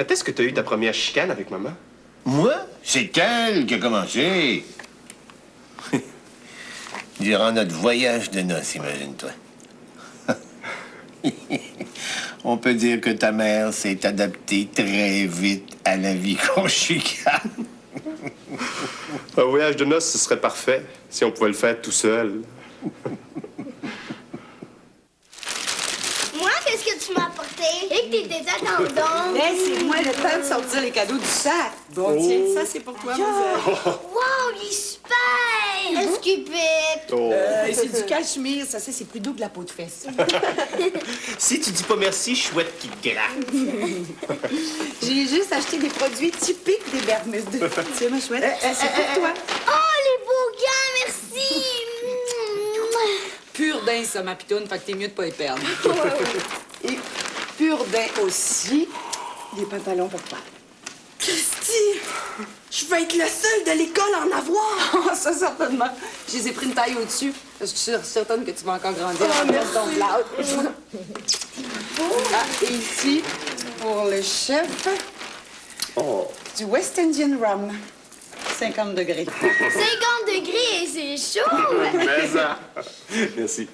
Quand est-ce que tu as eu ta première chicane avec maman? Moi? C'est elle qui a commencé. Durant notre voyage de noces, imagine-toi. On peut dire que ta mère s'est adaptée très vite à la vie conjugale. Un voyage de noces, ce serait parfait si on pouvait le faire tout seul. Moi, qu'est-ce que tu m'as apporté? Et que t'étais attendante. Laissez-moi le temps de sortir les cadeaux du sac. Bon, tiens, ça, c'est pour toi, mademoiselle. Wow, il est super! Est-ce qu'il pète? Oh. C'est du cachemire, ça, c'est plus doux que la peau de fesse. Si tu dis pas merci, je souhaite qu'il te gratte. J'ai juste acheté des produits typiques des Bermudes. Tiens, ma chouette, c'est pour toi. Oh, les beaux gants, merci! Pur daim, ça, ma pitoune, fait que t'es mieux de pas y perdre. Et pur daim aussi, des pantalons pour toi. Christy, je vais être la seule de l'école à en avoir. Oh, ça, certainement. Je les ai pris une taille au-dessus. Je suis certaine que tu vas encore grandir. Oh, merci. Donc, là. Ah, et ici, pour le chef, du West Indian Rum. 50 degrés. 50 degrés, c'est chaud! Mais ça. Merci.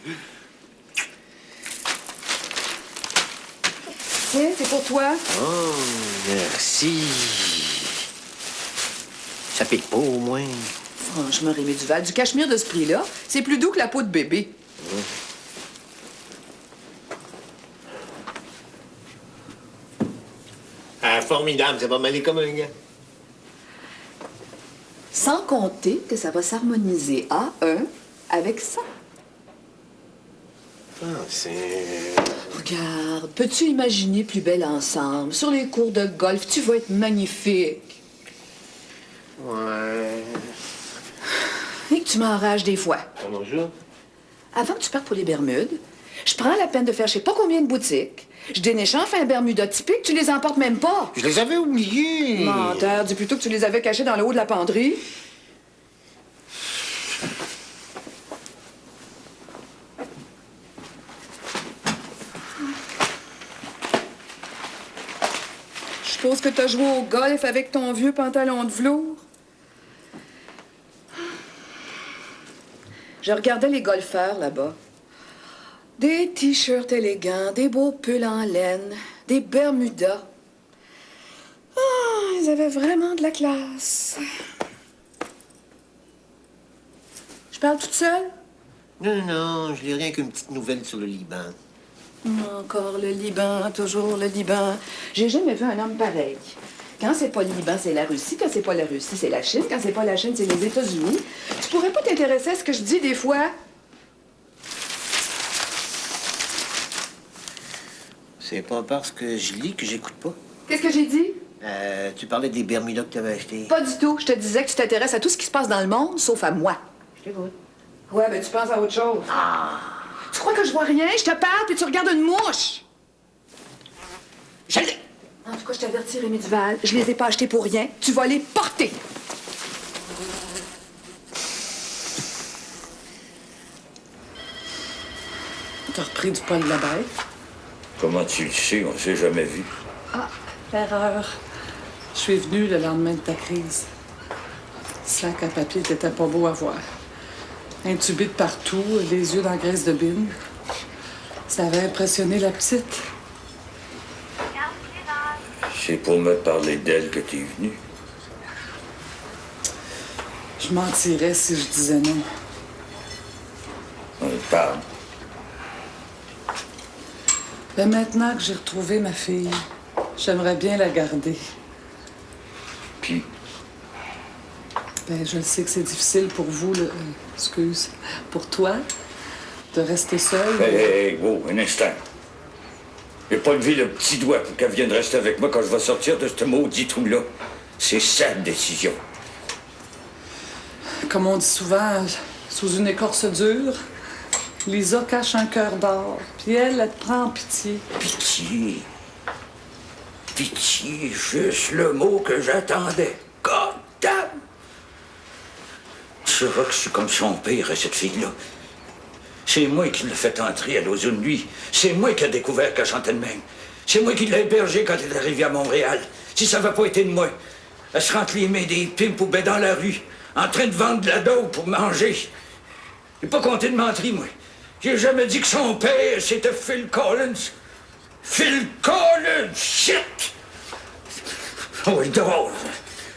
Tiens, c'est pour toi. Oh, merci. Ça pique pas, au moins. Franchement, Rémi Duval, du cachemire de ce prix-là, c'est plus doux que la peau de bébé. Ah, formidable, ça va m'aller comme un gars. Sans compter que ça va s'harmoniser à un avec ça. Ah, c'est... Regarde, peux-tu imaginer plus belle ensemble? Sur les cours de golf, tu vas être magnifique. Ouais... Et que tu m'enrages des fois. Bonjour. Avant que tu partes pour les Bermudes, je prends la peine de faire je sais pas combien de boutiques. Je déniche enfin un Bermuda typique, tu les emportes même pas. Je les avais oubliés. Menteur, dis plutôt que tu les avais cachés dans le haut de la penderie. Je suppose que t'as joué au golf avec ton vieux pantalon de velours. Je regardais les golfeurs là-bas. Des t-shirts élégants, des beaux pulls en laine, des Bermudas. Ah, ils avaient vraiment de la classe. Je parle toute seule? Non, non, je lis rien qu'une petite nouvelle sur le Liban. Encore le Liban, toujours le Liban. J'ai jamais vu un homme pareil. Quand c'est pas le Liban, c'est la Russie. Quand c'est pas la Russie, c'est la Chine. Quand c'est pas la Chine, c'est les États-Unis. Tu pourrais pas t'intéresser à ce que je dis des fois? C'est pas parce que je lis que j'écoute pas. Qu'est-ce que j'ai dit? Tu parlais des Bermudas que t'avais achetés. Pas du tout. Je te disais que tu t'intéresses à tout ce qui se passe dans le monde, sauf à moi. Je t'écoute. Ouais, mais tu penses à autre chose. Tu crois que je vois rien? Je te parle, puis tu regardes une mouche. Je l'ai! En tout cas, je t'avertis, Rémi Duval, je les ai pas achetés pour rien. Tu vas les porter. T'as repris du poil de la bête? Comment tu le sais? On s'est jamais vu. Ah, erreur. Je suis venue le lendemain de ta crise. Le sac à papier t'était pas beau à voir. Intubé de partout, les yeux dans la graisse de bine. Ça avait impressionné la petite. C'est pour me parler d'elle que t'es venu. Je mentirais si je disais non. On parle. Ben maintenant que j'ai retrouvé ma fille, j'aimerais bien la garder. Puis, Ben, je le sais que c'est difficile pour vous, excuse, pour toi, de rester seule. hey, wow, un instant. J'ai pas levé le petit doigt pour qu'elle vienne rester avec moi quand je vais sortir de ce maudit trou-là. C'est sa décision. Comme on dit souvent, sous une écorce dure, Lisa cache un cœur d'or, puis elle te prend en pitié. Pitié. Pitié, juste le mot que j'attendais. God damn! Tu sauras que je suis comme son père à cette fille-là. C'est moi qui l'ai fait entrer à l'eau une nuit. C'est moi qui ai découvert qu'elle chantait de même. C'est moi qui l'ai hébergée quand elle est arrivée à Montréal. Si ça n'avait pas été de moi, elle se rentre les mains des pimps ou ben dans la rue, en train de vendre de la dope pour manger. J'ai pas compté de mentir, moi. J'ai jamais dit que son père, c'était Phil Collins. Phil Collins! Shit! Oh, oui, drôle.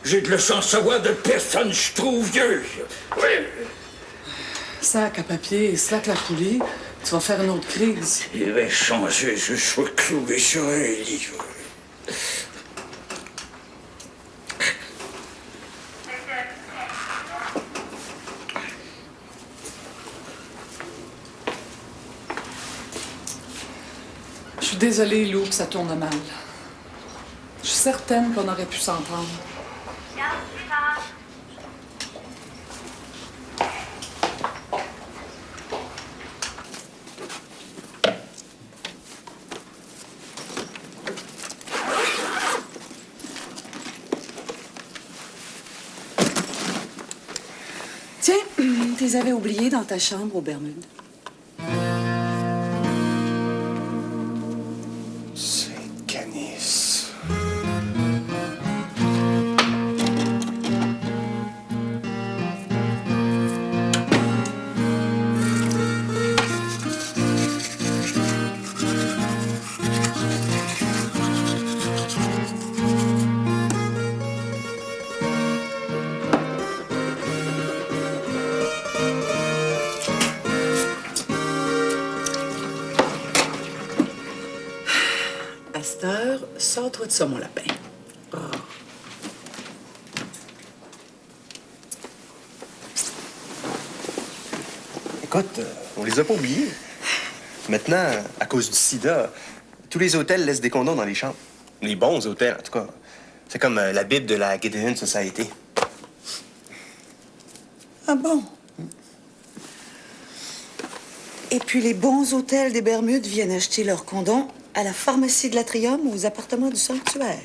J'ai de le sens savoir de personne, je trouve vieux. Oui. Sac à papier et slack la poulie, tu vas faire une autre crise. Il va changer que je sois cloué sur un lit. Je suis désolée, Lou, que ça tourne mal. Je suis certaine qu'on aurait pu s'entendre. Tiens, tu les avais oubliés dans ta chambre aux Bermudes. Saint-Canis. À cette heure, sors-toi de ça, mon lapin. Oh. Écoute, on les a pas oubliés. Maintenant, à cause du sida, tous les hôtels laissent des condoms dans les chambres. Les bons hôtels, en tout cas. C'est comme la Bible de la Gideon Society. Ah bon? Et puis les bons hôtels des Bermudes viennent acheter leurs condoms à la pharmacie de l'Atrium ou aux appartements du sanctuaire.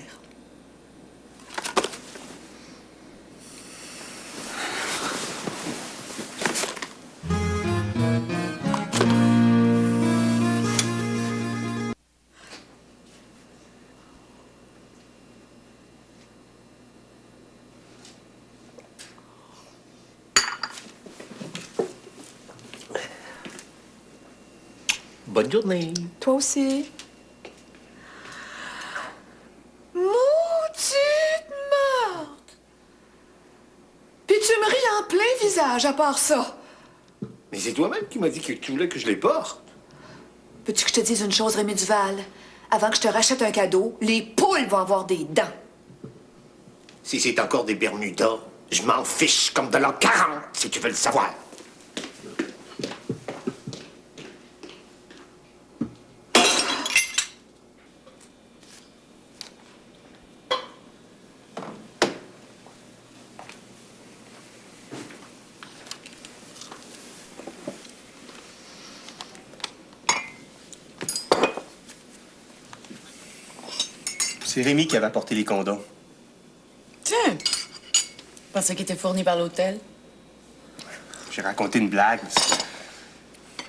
Bonne journée. Toi aussi. Maudite morte! Puis tu me ris en plein visage à part ça. Mais c'est toi-même qui m'as dit que tu voulais que je les porte. Veux-tu que je te dise une chose, Rémi Duval? Avant que je te rachète un cadeau, les poules vont avoir des dents. Si c'est encore des Bermudas, je m'en fiche comme de l'an 40, si tu veux le savoir. C'est Rémi qui avait apporté les condoms. Tiens! Je pensais qu'ils étaient fournis par l'hôtel. J'ai raconté une blague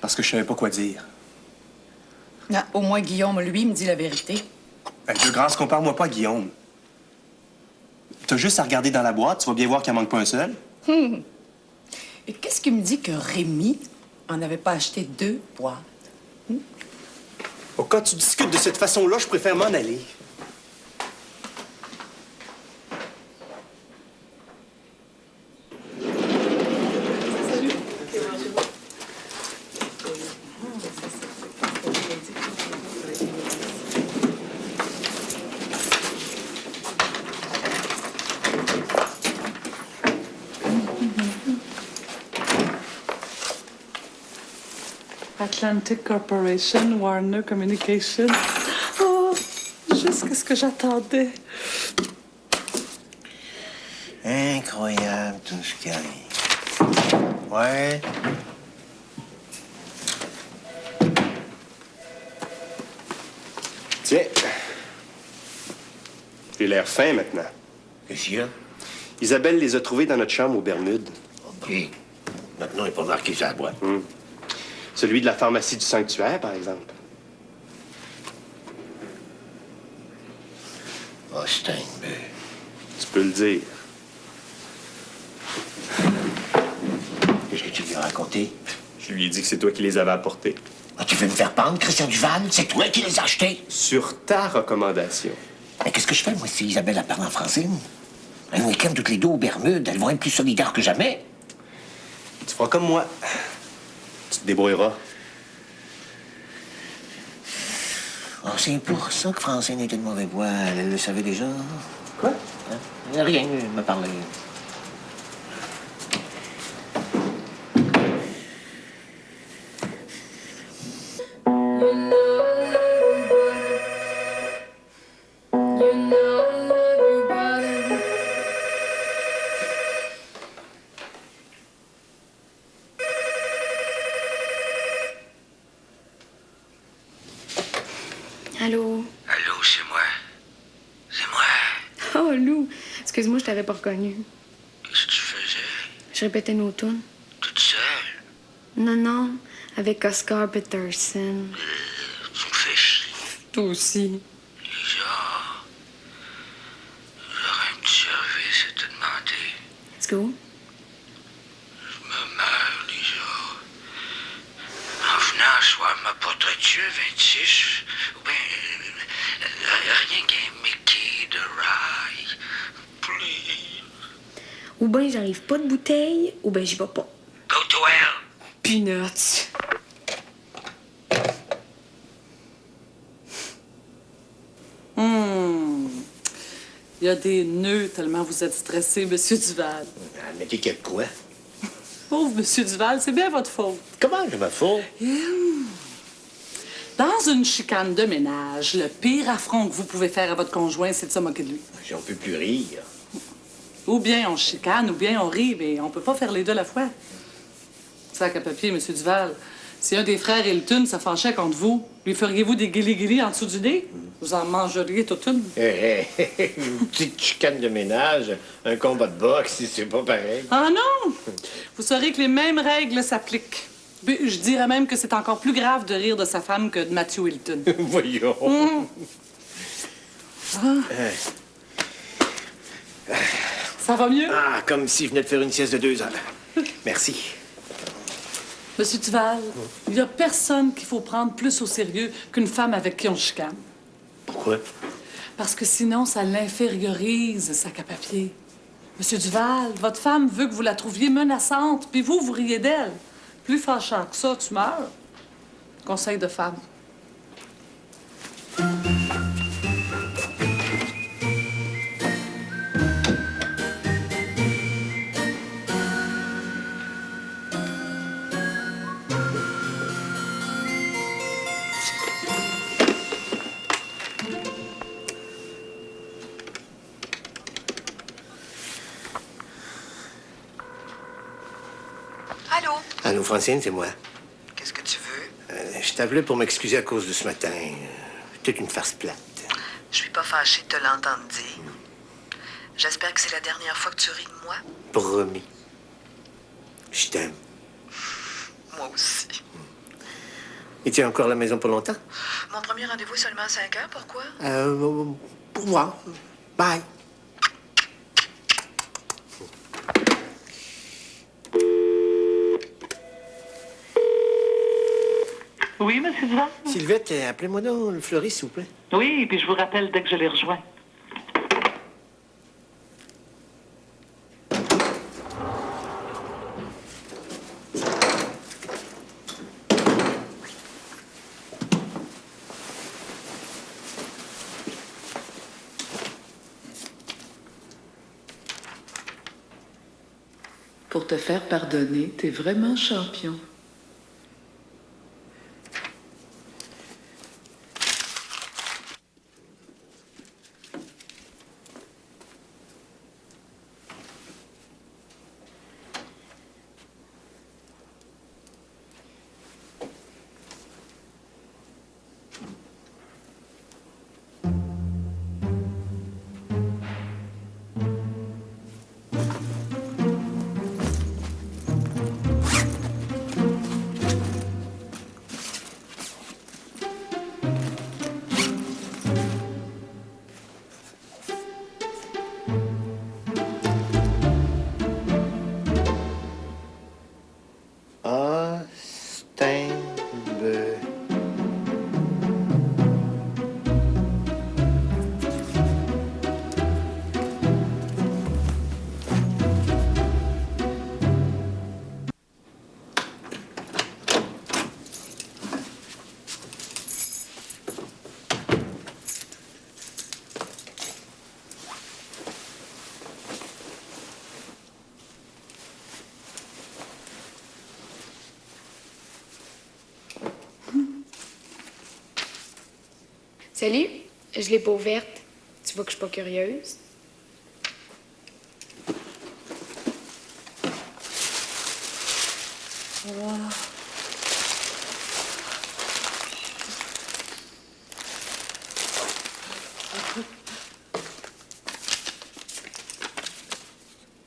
parce que je savais pas quoi dire. Ah, au moins, Guillaume, lui, me dit la vérité. De grâce, compare-moi pas à Guillaume. T'as juste à regarder dans la boîte, tu vas bien voir qu'il en manque pas un seul. Et qu'est-ce qui me dit que Rémi en avait pas acheté 2 boîtes? Oh, quand tu discutes de cette façon-là, je préfère m'en aller. Atlantic Corporation, Warner Communication. Oh, juste ce que j'attendais. Incroyable tout ce qui arrive. Ouais. Tiens. J'ai l'air fin maintenant. Qu'est-ce qu'il y a? Isabelle les a trouvés dans notre chambre aux Bermudes. OK. Maintenant, il n'est pas marqué sur la boîte. Celui de la pharmacie du sanctuaire, par exemple. Oh, Steinberg. Tu peux le dire. Qu'est-ce que tu lui as raconté? Je lui ai dit que c'est toi qui les avais apportés. Ah, tu veux me faire pendre, Christian Duval? C'est toi qui les as achetés? Sur ta recommandation. Mais qu'est-ce que je fais, moi, si Isabelle parle en français? Un week-end toutes les deux aux Bermudes, elles vont être plus solidaires que jamais. Tu feras comme moi. Tu te débrouilleras. Oh, c'est pour ça que Francine était de mauvais poil. Elle le savait déjà. Quoi? Hein? Rien, elle m'a parlé. Allô? Allô, c'est moi. C'est moi. Oh, Lou! Excuse-moi, je t'avais pas reconnu. Qu'est-ce que tu faisais? Je répétais nos tunes. Toute seule? Non, non, avec Oscar Peterson. Tu me fais chier. Toi aussi. Lisa, j'aurais un petit service à te demander. Let's go. Je me meurs, Lisa. En venant ce soir, m'apporterais-tu un 26? Ou bien, rien qu'un Mickey de rail? Please. Ou ben j'arrive pas de bouteille, ou ben j'y vais pas. Go to hell. Peanuts. Il y a des nœuds tellement vous êtes stressé, Monsieur Duval. Ah, mais t'es de quoi? Pauvre Monsieur Duval, c'est bien votre faute. Comment je me fous? Dans une chicane de ménage, le pire affront que vous pouvez faire à votre conjoint, c'est de se moquer de lui. Si on peut plus rire. Ou bien on chicane, ou bien on rit, mais on peut pas faire les deux à la fois. Sac à papier, Monsieur Duval. Si un des frères Hilton se fâchait contre vous, lui feriez-vous des guilis-guilis en dessous du nez? Vous en mangeriez toute une. Une petite chicane de ménage, un combat de boxe, c'est pas pareil. Ah non! Vous saurez que les mêmes règles s'appliquent. Je dirais même que c'est encore plus grave de rire de sa femme que de Matthew Hilton. Voyons. Ça va mieux? Ah, comme si je venais de faire une sieste de 2 heures. Merci. Monsieur Duval, il n'y a personne qu'il faut prendre plus au sérieux qu'une femme avec qui on chicane. Pourquoi? Parce que sinon, ça l'infériorise, sac à papier. Monsieur Duval, votre femme veut que vous la trouviez menaçante, puis vous riez d'elle. Plus fâchant que ça, tu meurs. Conseil de femme. Allô? Allô, Francine, c'est moi. Qu'est-ce que tu veux? Je t'appelais pour m'excuser à cause de ce matin. Toute une farce plate. Je suis pas fâchée de te l'entendre dire. J'espère que c'est la dernière fois que tu ris de moi. Promis. Je t'aime. Moi aussi. Et tu es encore à la maison pour longtemps? Mon premier rendez-vous est seulement à 5 heures, pourquoi? Pour moi. Bye. Oui, Monsieur Duval? Sylvette, appelez-moi donc le fleuriste, s'il vous plaît. Oui, puis je vous rappelle dès que je les rejoins. Pour te faire pardonner, t'es vraiment champion. Ah, Stimble. Salut, je l'ai pas ouverte. Tu vois que je suis pas curieuse?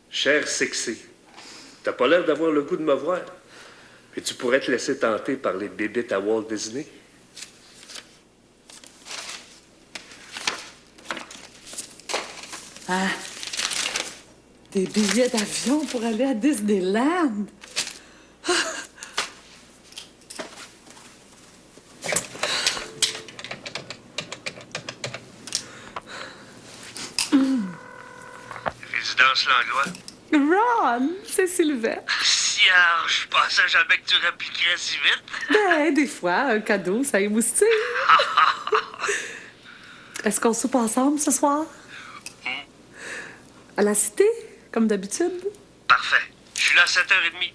Cher sexy, t'as pas l'air d'avoir le goût de me voir. Et tu pourrais te laisser tenter par les bébites à Walt Disney. Ah, des billets d'avion pour aller à Disneyland. Résidence Langlois. Ron, c'est Sylvain. Cierge, je pensais jamais que tu répliquerais si vite. Ben, des fois, un cadeau, ça émoustille. Est-ce qu'on soupe ensemble ce soir? À la cité, comme d'habitude? Parfait. Je suis là à 7h30.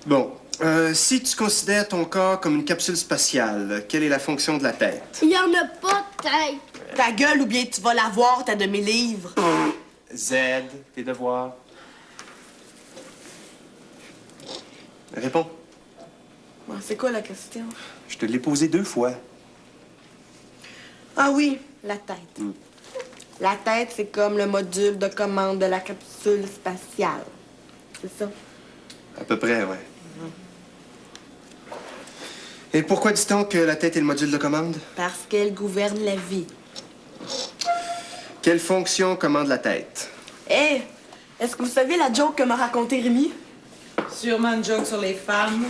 Bon, si tu considères ton corps comme une capsule spatiale, quelle est la fonction de la tête? Il y en a pas de tête. Ta gueule ou bien tu vas l'avoir, ta demi-livre. Z, tes devoirs. Réponds. C'est quoi la question? Je te l'ai posé 2 fois. Ah oui, la tête. La tête, c'est comme le module de commande de la capsule spatiale. C'est ça? À peu près, ouais. Et pourquoi dit-on que la tête est le module de commande? Parce qu'elle gouverne la vie. Quelle fonction commande la tête? Hé, est-ce que vous savez la joke que m'a raconté Rémi? Sûrement une joke sur les femmes.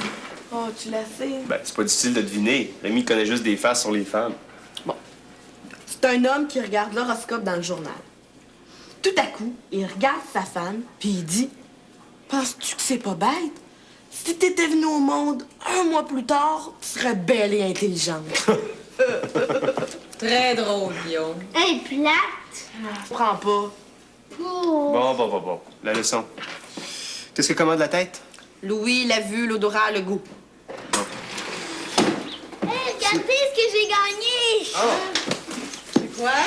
Oh, tu la sais? Ben, c'est pas difficile de deviner. Rémi connaît juste des faces sur les femmes. Bon. C'est un homme qui regarde l'horoscope dans le journal. Tout à coup, il regarde sa femme, puis il dit: penses-tu que c'est pas bête? Si t'étais venue au monde 1 mois plus tard, tu serais belle et intelligente. Très drôle, Guillaume. Hey, plate. Je prends pas. Oh. Bon. La leçon. Qu'est-ce que commande la tête? Louis, la vue, l'odorat, le goût. Hey, regardez ce que j'ai gagné. C'est quoi?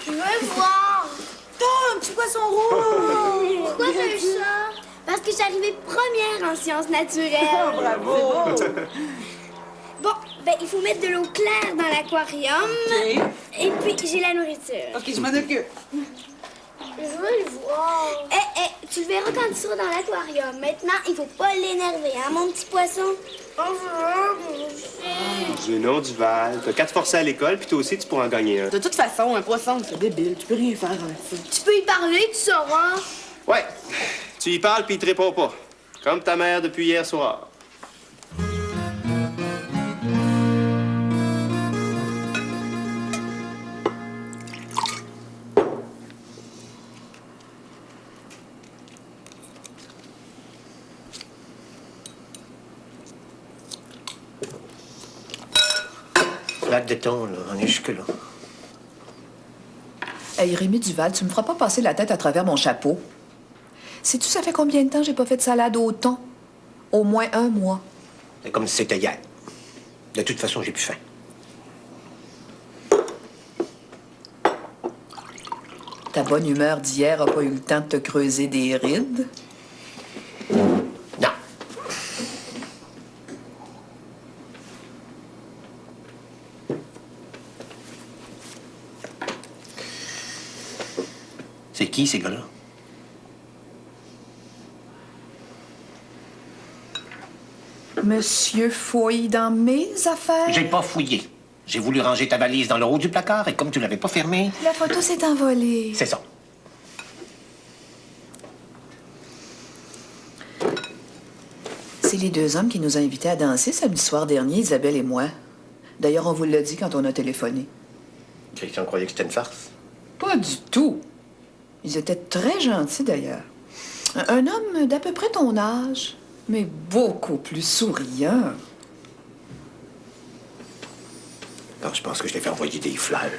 Je veux voir. T'as un petit poisson rouge! Pourquoi t'as eu ça? Parce que j'arrivais première en sciences naturelles. Bravo! Bon, ben, il faut mettre de l'eau claire dans l'aquarium. OK. Et puis, j'ai la nourriture. OK, je m'en occupe. Je veux le voir. Tu le verras quand tu seras dans l'aquarium. Maintenant, il faut pas l'énerver, hein, mon petit poisson? Génon Duval. T'as 4 forcés à l'école, puis toi aussi, tu pourras en gagner un. De toute façon, un poisson, c'est débile. Tu peux rien faire avec ça. Tu peux y parler, tu sauras. Ouais. Tu y parles, puis il te répond pas. Comme ta mère depuis hier soir. Lac de thon, là. On est jusque-là. Hey, Rémi Duval, tu me feras pas passer la tête à travers mon chapeau. Sais-tu, ça fait combien de temps j'ai pas fait de salade au thon? Au moins 1 mois. C'est comme si c'était hier. De toute façon, j'ai plus faim. Ta bonne humeur d'hier a pas eu le temps de te creuser des rides? Non. C'est qui, ces gars-là? Monsieur fouille dans mes affaires? J'ai pas fouillé. J'ai voulu ranger ta valise dans le haut du placard et comme tu l'avais pas fermé... La photo s'est envolée. C'est ça. C'est les deux hommes qui nous ont invités à danser samedi soir dernier, Isabelle et moi. D'ailleurs, on vous l'a dit quand on a téléphoné. Christian croyait que c'était une farce. Pas du tout. Ils étaient très gentils, d'ailleurs. Un homme d'à peu près ton âge, mais beaucoup plus souriant. Non, je pense que je l'ai fait envoyer des fleurs.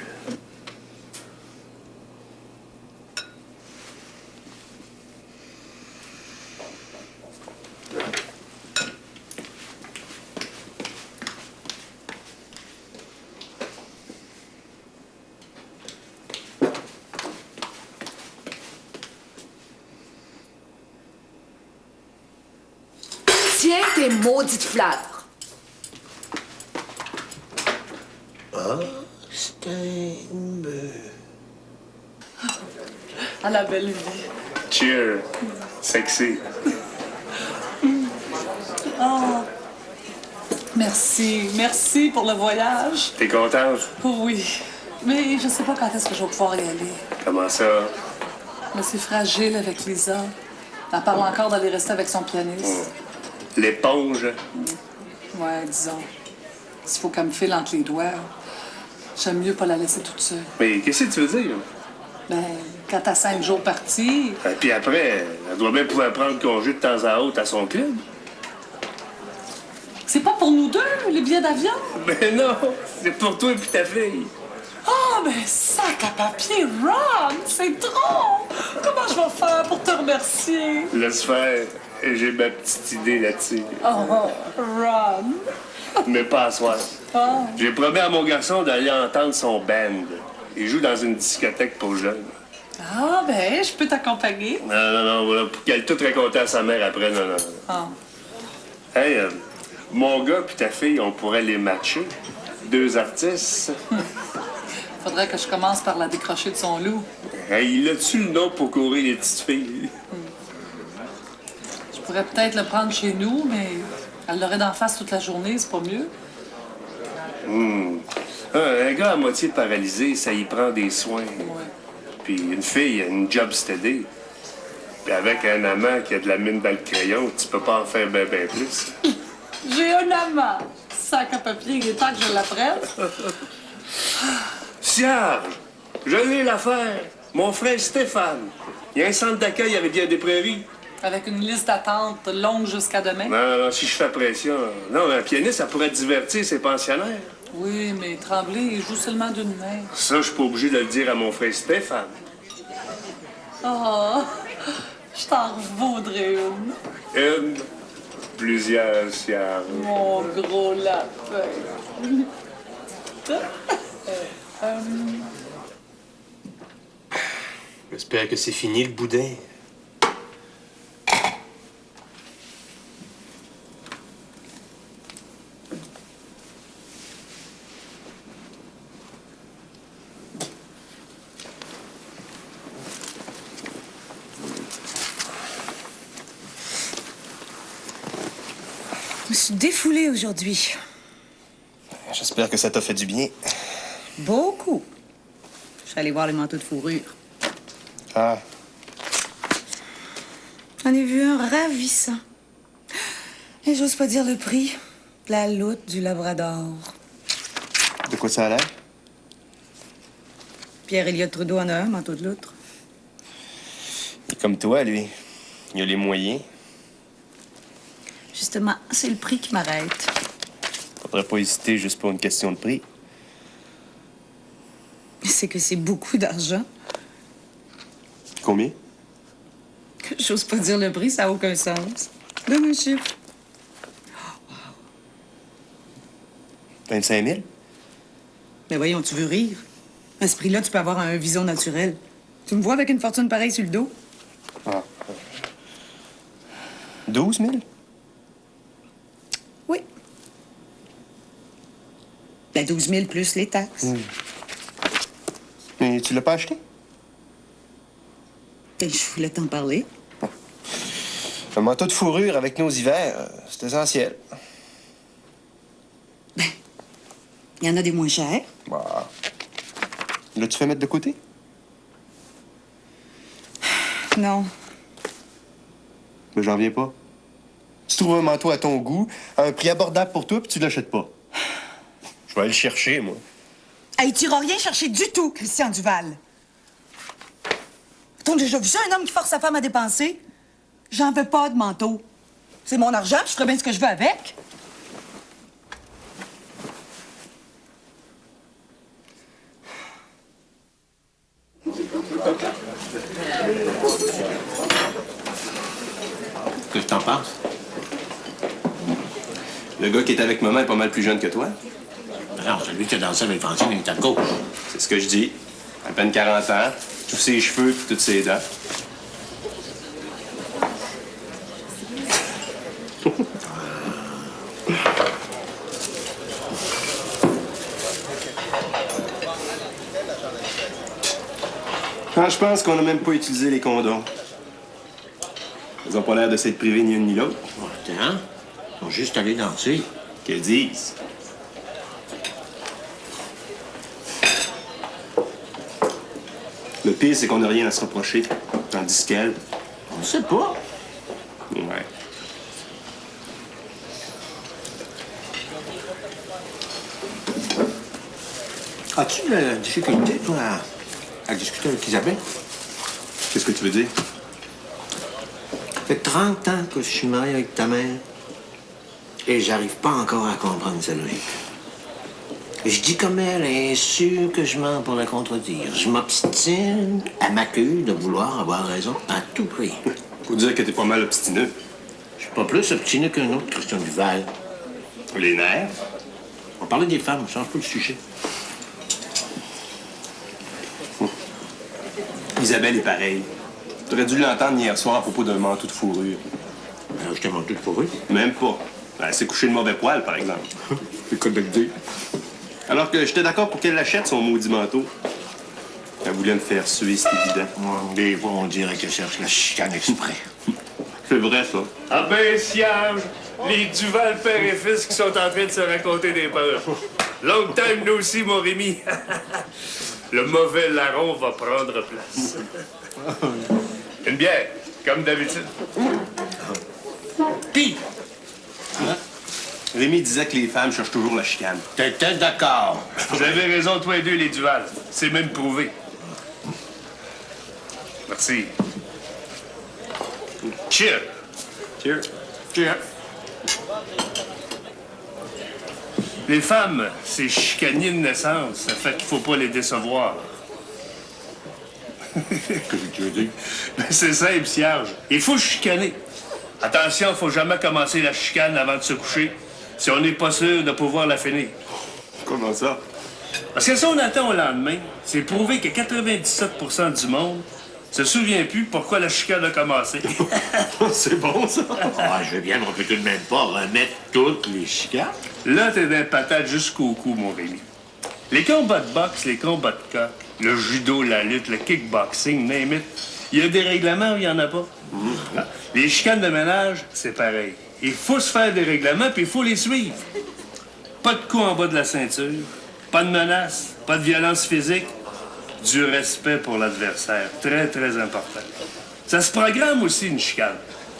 Tiens tes maudites fleurs. Ah, c'est un... À la belle vie. Cheer. Sexy. Oh. Merci. Merci pour le voyage. T'es contente? Oui. Mais je sais pas quand est-ce que je vais pouvoir y aller. Comment ça? Mais c'est fragile avec Lisa. Elle parle encore d'aller rester avec son pianiste. L'éponge. Ouais, disons. S'il faut qu'elle me file entre les doigts, j'aime mieux pas la laisser toute seule. Mais qu'est-ce que tu veux dire? Ben, quand t'as 5 jours partis, Et puis après, elle doit bien pouvoir prendre congé de temps à autre à son club. c'est pas pour nous deux, les billets d'avion? Ben non, c'est pour toi et puis ta fille. Oh, ben, sac à papier, Ron! C'est trop! Comment je vais faire pour te remercier? Laisse faire. J'ai ma petite idée là-dessus. Oh, Ron! Mais pas à soir. Oh. J'ai promis à mon garçon d'aller entendre son band. Il joue dans une discothèque pour jeunes. Ah, ben, je peux t'accompagner. Non, voilà, pour qu'elle tout raconte à sa mère après, non. Ah. Hey, mon gars puis ta fille, on pourrait les matcher. 2 artistes. Faudrait que je commence par la décrocher de son loup. Hey, il a-tu le nom pour courir les petites filles? Je pourrais peut-être le prendre chez nous, mais elle l'aurait d'en face toute la journée, c'est pas mieux. Un gars à moitié paralysé, ça y prend des soins. Ouais. Puis une fille, une job steady. Puis avec un amant qui a de la mine dans le crayon, tu peux pas en faire ben plus. J'ai un amant. Sac à papier, il est temps que je l'apprenne. Serge, je l'ai l'affaire. Mon frère Stéphane. Il y a un centre d'accueil avec bien des prairies. Avec une liste d'attente longue jusqu'à demain. Non, si je fais pression. Non, un pianiste, ça pourrait divertir ses pensionnaires. Oui, mais Tremblay, il joue seulement d'une main. Ça, je suis pas obligé de le dire à mon frère Stéphane. Oh, je t'en revaudrais une. Une, plusieurs, Serge. Mon gros lapin. J'espère que c'est fini, le boudin. Je me suis défoulée aujourd'hui. J'espère que ça t'a fait du bien. Beaucoup. Je suis allée voir les manteaux de fourrure. Ah, J'en ai vu un ravissant. Et j'ose pas dire le prix. La loutre du Labrador. de quoi ça a l'air? Pierre-Éliott Trudeau en a un, manteau de loutre. Il est comme toi, lui. Il a les moyens. Justement, c'est le prix qui m'arrête. Faudrait pas hésiter juste pour une question de prix. C'est que c'est beaucoup d'argent. Combien? J'ose pas dire le prix, ça n'a aucun sens. Donne un chiffre. 25 000? Mais voyons, tu veux rire? À ce prix-là, tu peux avoir un vison naturel. Tu me vois avec une fortune pareille sur le dos? Ah. 12 000? Oui. Ben, 12 000 plus les taxes. Mais tu l'as pas acheté? Ben, je voulais t'en parler. Un manteau de fourrure avec nos hivers, c'est essentiel. Il y en a des moins chers. Bah. L'as-tu fait mettre de côté? Non. Mais j'en viens pas. Tu trouves un manteau à ton goût, à un prix abordable pour toi, puis tu l'achètes pas. Je vais aller le chercher, moi. Hey, tu iras rien chercher du tout, Christian Duval. T'as déjà vu ça, un homme qui force sa femme à dépenser? J'en veux pas de manteau. C'est mon argent, puis je ferai bien ce que je veux avec. Qu'est-ce que t'en penses? Le gars qui est avec maman est pas mal plus jeune que toi. Non, celui qui a dansé avec Francine, il est à gauche. C'est ce que je dis. À peine 40 ans, tous ses cheveux puis toutes ses dents. Quand je pense qu'on n'a même pas utilisé les condoms. Ils ont pas l'air de s'être privés ni une ni l'autre. Attends, ils sont juste allés danser. Qu'elles disent? Le pire, c'est qu'on n'a rien à se reprocher. Tandis qu'elle... On sait pas. Ouais. As-tu de la difficulté, toi, à discuter avec Isabelle? Qu'est-ce que tu veux dire? Ça fait 30 ans que je suis marié avec ta mère et j'arrive pas encore à comprendre sa logique. Je dis comme elle est sûre que je mens pour la contredire. Je m'obstine, elle m'accuse de vouloir avoir raison à tout prix. Faut dire que t'es pas mal obstineux. Je suis pas plus obstiné qu'un autre, Christian Duval. Les nerfs? On parlait des femmes, on change pas le sujet. Isabelle est pareille. T'aurais dû l'entendre hier soir à propos d'un manteau de fourrure. Alors, je t'ai manteau de fourrure? Même pas. Elle s'est couchée de mauvais poil, par exemple. C'est quoi de le dire? Alors que j'étais d'accord pour qu'elle l'achète, son maudit manteau. Elle voulait me faire suer, c'est évident. Des fois, on dirait qu'elle cherche la chicane exprès. C'est vrai, ça. Ah ben, Siage, les Duval père et fils qui sont en train de se raconter des peurs. Long time no see, mon Rémi. Le mauvais larron va prendre place. Une bière, comme d'habitude. Pis, Rémi disait que les femmes cherchent toujours la chicane. t'étais d'accord. Vous avez raison, toi et deux, les Duval. C'est même prouvé. Merci. Cheers. Cheers. Cheers. Les femmes, c'est chicanier de naissance. Ça fait qu'il faut pas les décevoir. Qu'est-ce que tu veux dire? Ben, c'est simple, Cierge. Il faut chicaner. Attention, faut jamais commencer la chicane avant de se coucher si on n'est pas sûr de pouvoir la finir. Comment ça? Parce que si on attend au lendemain, c'est prouvé que 97% du monde se souvient plus pourquoi la chicane a commencé. C'est bon, ça. Ah, je veux bien, mais on peut tout de même pas remettre toutes les chicanes. Là, t'es d'un patate jusqu'au cou, mon Rémi. Les combats de boxe, les combats de coq, le judo, la lutte, le kickboxing, name it, il y a des règlements ou il y en a pas? Les chicanes de ménage, c'est pareil. Il faut se faire des règlements, puis il faut les suivre. Pas de coups en bas de la ceinture, pas de menaces, pas de violence physique, du respect pour l'adversaire. Très, très important. Ça se programme aussi, une chicane.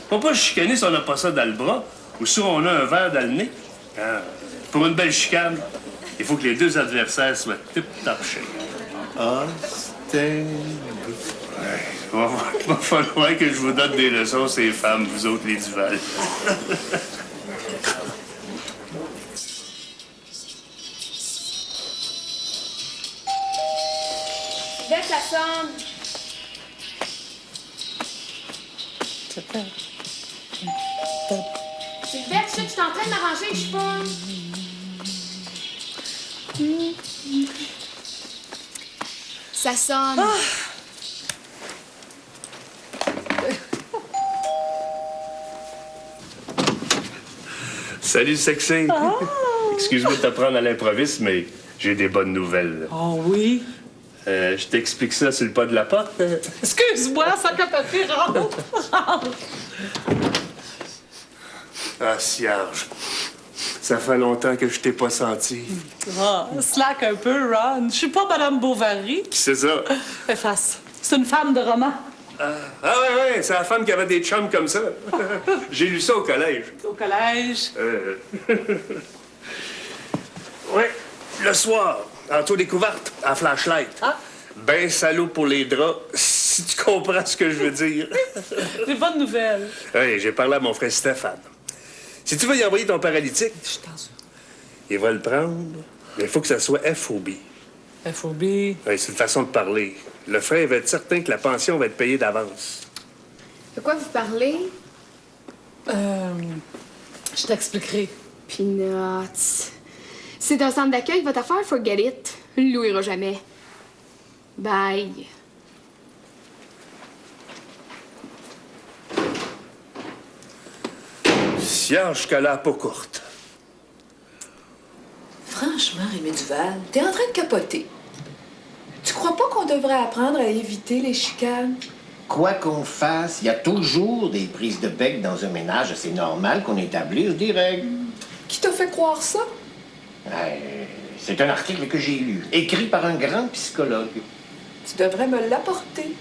On peut pas chicaner si on n'a pas ça dans le bras ou si on a un verre dans le nez. Ah. Pour une belle chicane, il faut que les deux adversaires soient tip-top shape. Ah, c'était... Va falloir que je vous donne des leçons, ces femmes, vous autres, les Duval. Bête, ça sonne. Sylvette, je sais que tu es en train de m'arranger, je sais pas. Ça sonne. Salut, sexy. Excuse-moi de te prendre à l'improviste, mais j'ai des bonnes nouvelles. Oh oui? Je t'explique ça sur le pas de la porte. Excuse-moi, ça que papier rentre. Ah, Cierge. Ça fait longtemps que je t'ai pas senti. Ah, slack un peu, Ron. Je suis pas Madame Bovary. Qui c'est ça? Efface. C'est une femme de roman. Ouais, c'est la femme qui avait des chums comme ça. J'ai lu ça au collège. Au collège. Ouais, le soir, en taux découverte, à flashlight. Ah. Ben salaud pour les draps, si tu comprends ce que je veux dire. Des bonnes nouvelles. Oui, j'ai parlé à mon frère Stéphane. Si tu veux y envoyer ton paralytique, il va le prendre, mais il faut que ça soit FOB. FOB. Oui, c'est une façon de parler. Le frère va être certain que la pension va être payée d'avance. De quoi vous parlez? Je t'expliquerai. Peanuts. C'est un centre d'accueil, votre affaire, forget it. Il ne louera jamais. Bye. Siage jusqu'à la peau courte. Franchement, Rémi Duval, t'es en train de capoter. Tu crois pas qu'on devrait apprendre à éviter les chicanes? Quoi qu'on fasse, il y a toujours des prises de bec dans un ménage. C'est normal qu'on établisse des règles. Qui t'a fait croire ça? C'est un article que j'ai lu, écrit par un grand psychologue. Tu devrais me l'apporter.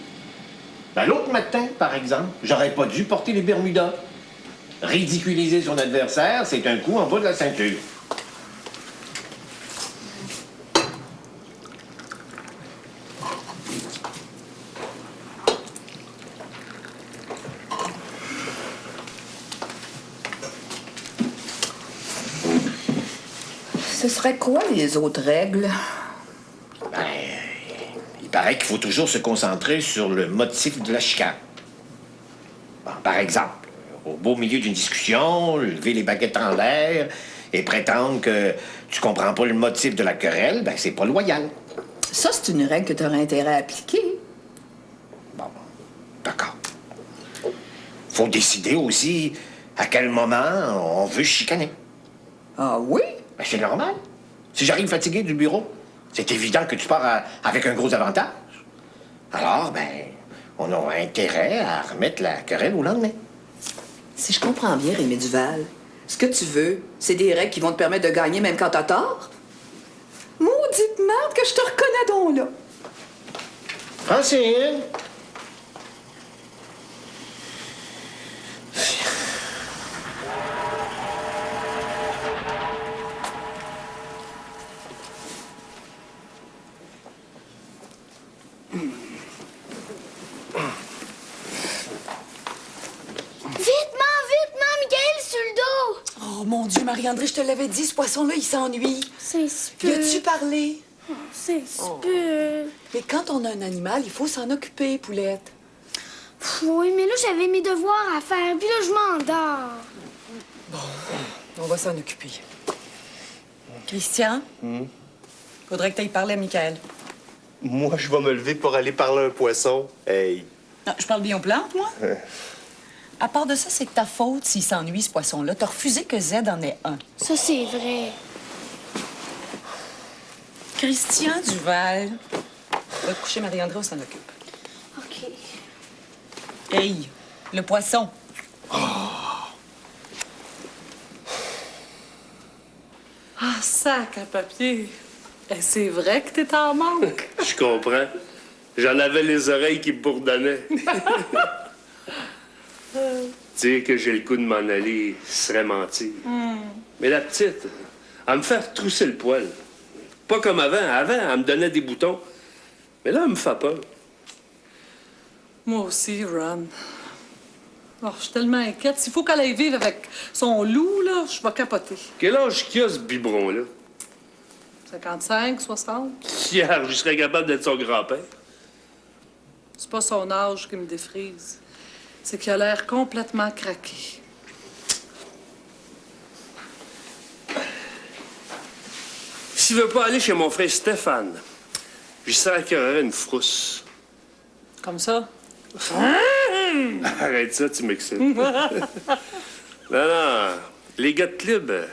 Ben, l'autre matin, par exemple, j'aurais pas dû porter les Bermudas. Ridiculiser son adversaire, c'est un coup en bas de la ceinture. Ce serait quoi les autres règles? Ben, il paraît qu'il faut toujours se concentrer sur le motif de la chicane. Bon, par exemple, au beau milieu d'une discussion, lever les baguettes en l'air et prétendre que tu comprends pas le motif de la querelle, ben c'est pas loyal. Ça, c'est une règle que tu aurais intérêt à appliquer. Bon, d'accord. Faut décider aussi à quel moment on veut chicaner. Ah oui? Ben, c'est normal. Si j'arrive fatigué du bureau, c'est évident que tu pars avec un gros avantage. Alors, ben, on a intérêt à remettre la querelle au lendemain. Si je comprends bien, Rémi Duval, ce que tu veux, c'est des règles qui vont te permettre de gagner même quand t'as tort? Maudite merde que je te reconnais donc là! Francine! Oh mon Dieu, Marie-André, je te l'avais dit, ce poisson-là, il s'ennuie. C'est super. Y a-tu parlé? C'est super. Mais quand on a un animal, il faut s'en occuper, Poulette. Oui, mais là, j'avais mes devoirs à faire, puis là, je m'endors. Bon, on va s'en occuper. Christian? Faudrait que tu ailles parler à Michael. Moi, je vais me lever pour aller parler à un poisson. Hey. Non, je parle bien aux plantes, moi. À part de ça, c'est de ta faute s'il s'ennuie, ce poisson-là. T'as refusé que Z en ait un. Ça, c'est vrai. Christian Duval. Va te coucher, Marie-André, on s'en occupe. OK. Hey, le poisson. Ah, sac à papier. Eh, c'est vrai que t'es en manque. Je comprends. J'en avais les oreilles qui me bourdonnaient. Dire que j'ai le coup de m'en aller, ce serait mentir. Mais la petite, elle me fait trousser le poil. Pas comme avant. Avant, elle me donnait des boutons. Mais là, elle me fait peur. Moi aussi, Ron. Oh, je suis tellement inquiète. S'il faut qu'elle aille vivre avec son loup, là, je vais capoter. Quel âge qu'il a, ce biberon-là? 55, 60. Hier, je serais capable d'être son grand-père. C'est pas son âge qui me défrise. C'est qu'il a l'air complètement craqué. S'il veut pas aller chez mon frère Stéphane, je sens qu'il y aurait une frousse. Comme ça? Arrête ça, tu m'excites. Non. Les gars de club,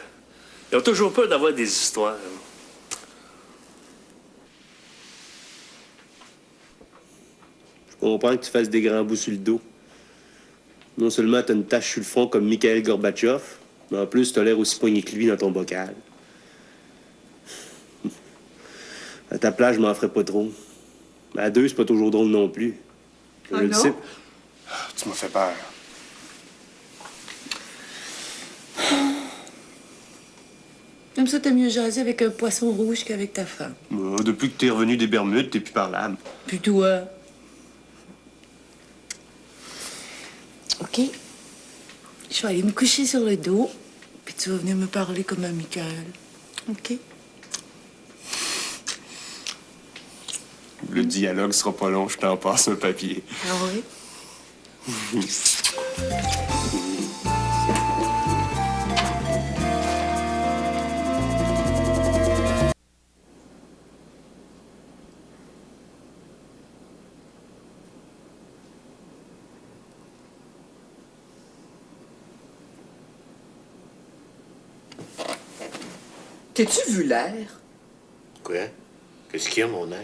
ils ont toujours peur d'avoir des histoires. Je comprends que tu fasses des grands bouts sur le dos. Non seulement t'as une tache sur le front comme Mikhail Gorbatchev, Mais en plus, t'as l'air aussi poigné que lui dans ton bocal. À ta place, je m'en ferais pas trop. Mais à deux, c'est pas toujours drôle non plus. Ah Je le non? sais. Tu m'as fait peur. Comme ça, t'as mieux jasé avec un poisson rouge qu'avec ta femme. Depuis que t'es revenu des Bermudes, t'es plus parlable. Puis toi? OK. Je vais aller me coucher sur le dos, puis tu vas venir me parler comme un Michael. OK? Le dialogue sera pas long, je t'en passe un papier. Ah oui? T'es-tu vu l'air? Quoi? Qu'est-ce qu'il y a, mon air?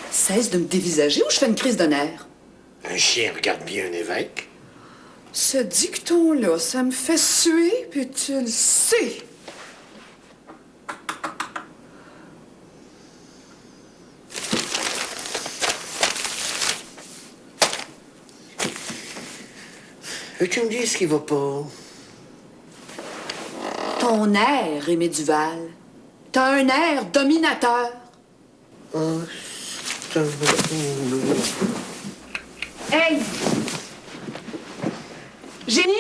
Cesse de me dévisager ou je fais une crise de nerfs? Un chien regarde bien un évêque. Ce dicton-là, ça me fait suer, puis tu le sais. Veux-tu me dire ce qui va pas? Ton air, Rémi Duval. T'as un air dominateur. Ah, c'est un... Hey! Génie?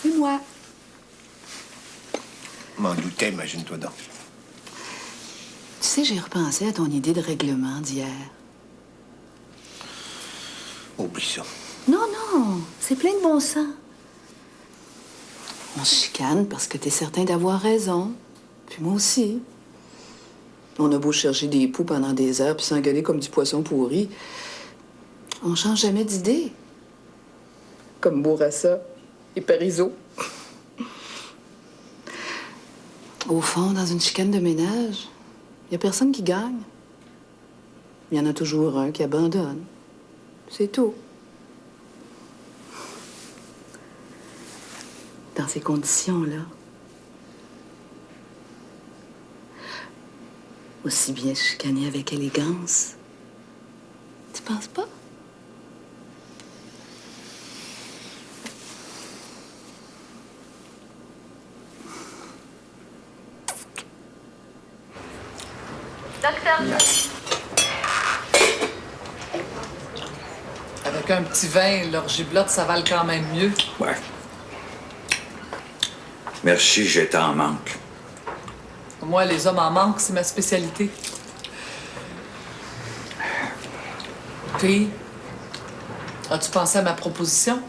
Et moi? M'en doutais, imagine-toi donc. Tu sais, j'ai repensé à ton idée de règlement d'hier. Oublie ça. Non, non, c'est plein de bon sens. On se chicane parce que t'es certain d'avoir raison. Puis moi aussi. On a beau chercher des poux pendant des heures puis s'engueuler comme du poisson pourri. On change jamais d'idée. Comme Bourassa et Parizeau. Au fond, dans une chicane de ménage, il n'y a personne qui gagne. Il y en a toujours un qui abandonne. C'est tout. Dans ces conditions-là, aussi bien chicaner avec élégance. Tu penses pas? Docteur. Avec un petit vin, l'orgiblotte, ça vale quand même mieux. Ouais. Merci, j'étais en manque. Moi, les hommes en manquent, c'est ma spécialité. Puis, as-tu pensé à ma proposition?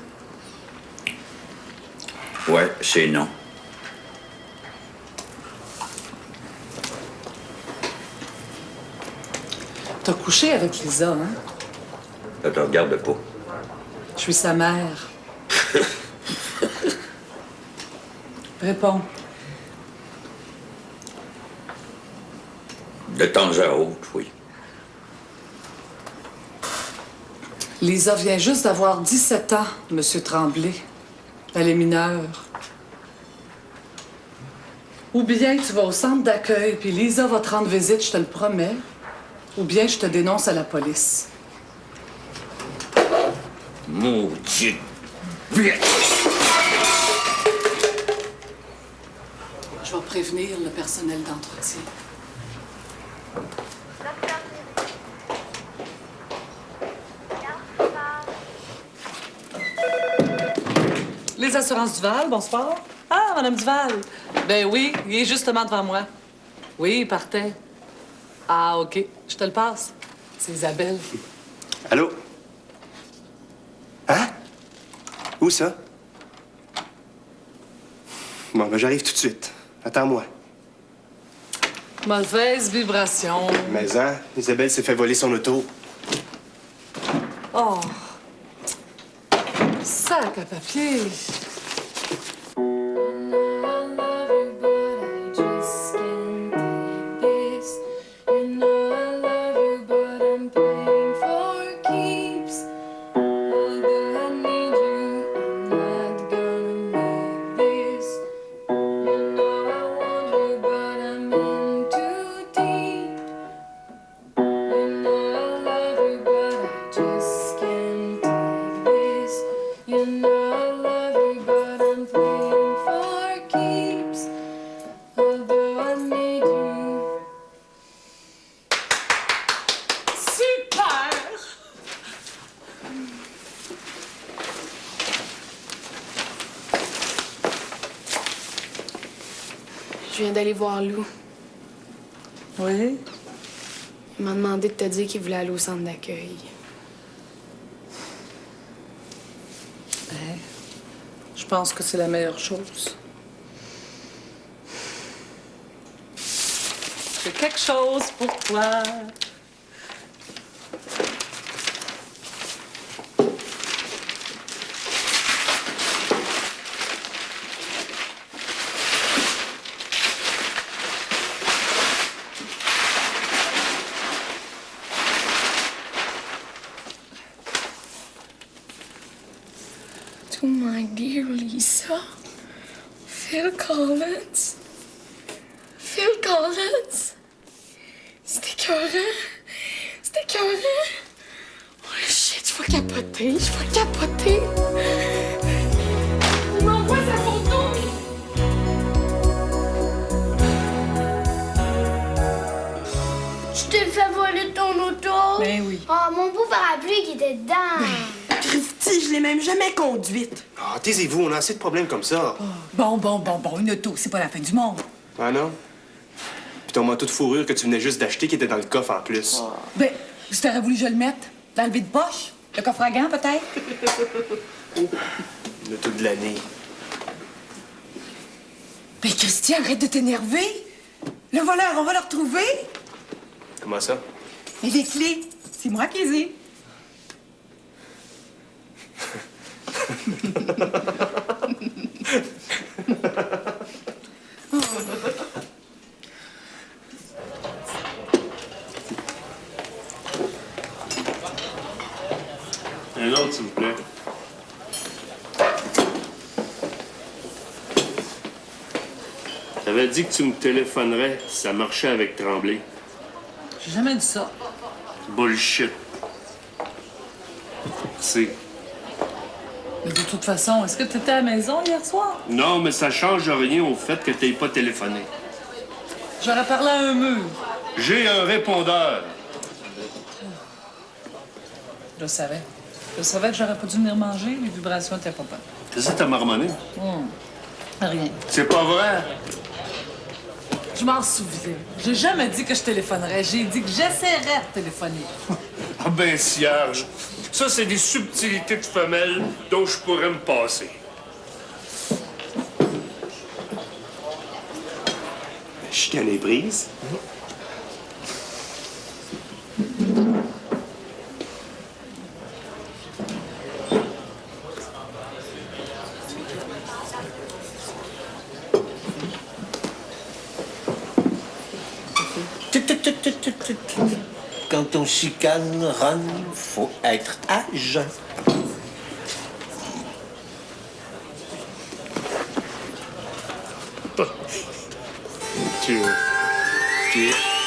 Ouais, c'est non. T'as couché avec Lisa, hein? Ça te regarde pas. Je suis sa mère. Réponds. De temps à autre, oui. Lisa vient juste d'avoir 17 ans, Monsieur Tremblay. Elle est mineure. Ou bien tu vas au centre d'accueil, puis Lisa va te rendre visite, je te le promets. Ou bien je te dénonce à la police. Maudite bête! Je vais prévenir le personnel d'entretien. Les assurances Duval, bonsoir. Ah, Madame Duval. Ben oui, il est justement devant moi. Oui, il partait. Ah, OK. Je te le passe. C'est Isabelle. Allô? Hein? Où ça? Bon, ben j'arrive tout de suite. Attends-moi. Mauvaise vibration. Mais hein, Isabelle s'est fait voler son auto. Oh. Sac à papier. Je viens d'aller voir Lou. Oui? Il m'a demandé de te dire qu'il voulait aller au centre d'accueil. Ben, je pense que c'est la meilleure chose. J'ai quelque chose pour toi. To my dear Lisa, Phil Collins. Phil Collins. C'était écœurant. C'était écœurant. Oh shit, je vais capoter. Je vais capoter. Il m'envoie sa photo. Je t'ai fait voler ton auto. Ben oui. Oh, mon beau parapluie qui était dedans. Christy, je l'ai même jamais conduite. Ah, taisez-vous, on a assez de problèmes comme ça. Bon, une auto, c'est pas la fin du monde. Ah non? Puis ton manteau de fourrure que tu venais juste d'acheter qui était dans le coffre en plus. Ben, si t'aurais voulu que je le mette dans le vide-poche, le coffre à gants, peut-être? L'auto de l'année. Ben, Christy, arrête de t'énerver. Le voleur, on va le retrouver. Comment ça? Mais les clés, c'est moi qui les ai. Un autre, s'il vous plaît. T'avais dit que tu me téléphonerais si ça marchait avec Tremblay. J'ai jamais dit ça. Bullshit. Merci. Mais de toute façon, est-ce que tu étais à la maison hier soir? Non, mais ça change rien au fait que t'aies pas téléphoné. J'aurais parlé à un mur. J'ai un répondeur. Je savais. Je savais que j'aurais pas dû venir manger. Les vibrations étaient pas bonnes. Qu'est-ce que t'as marmonné? Rien. C'est pas vrai? Je m'en souviens. J'ai jamais dit que je téléphonerais. J'ai dit que j'essaierais de téléphoner. Ah ben, cierge. Ça, c'est des subtilités de femelle dont je pourrais me passer. Chicane les prises. Quand on chicane, Ron, faut être à jeun. Cheers. Cheers.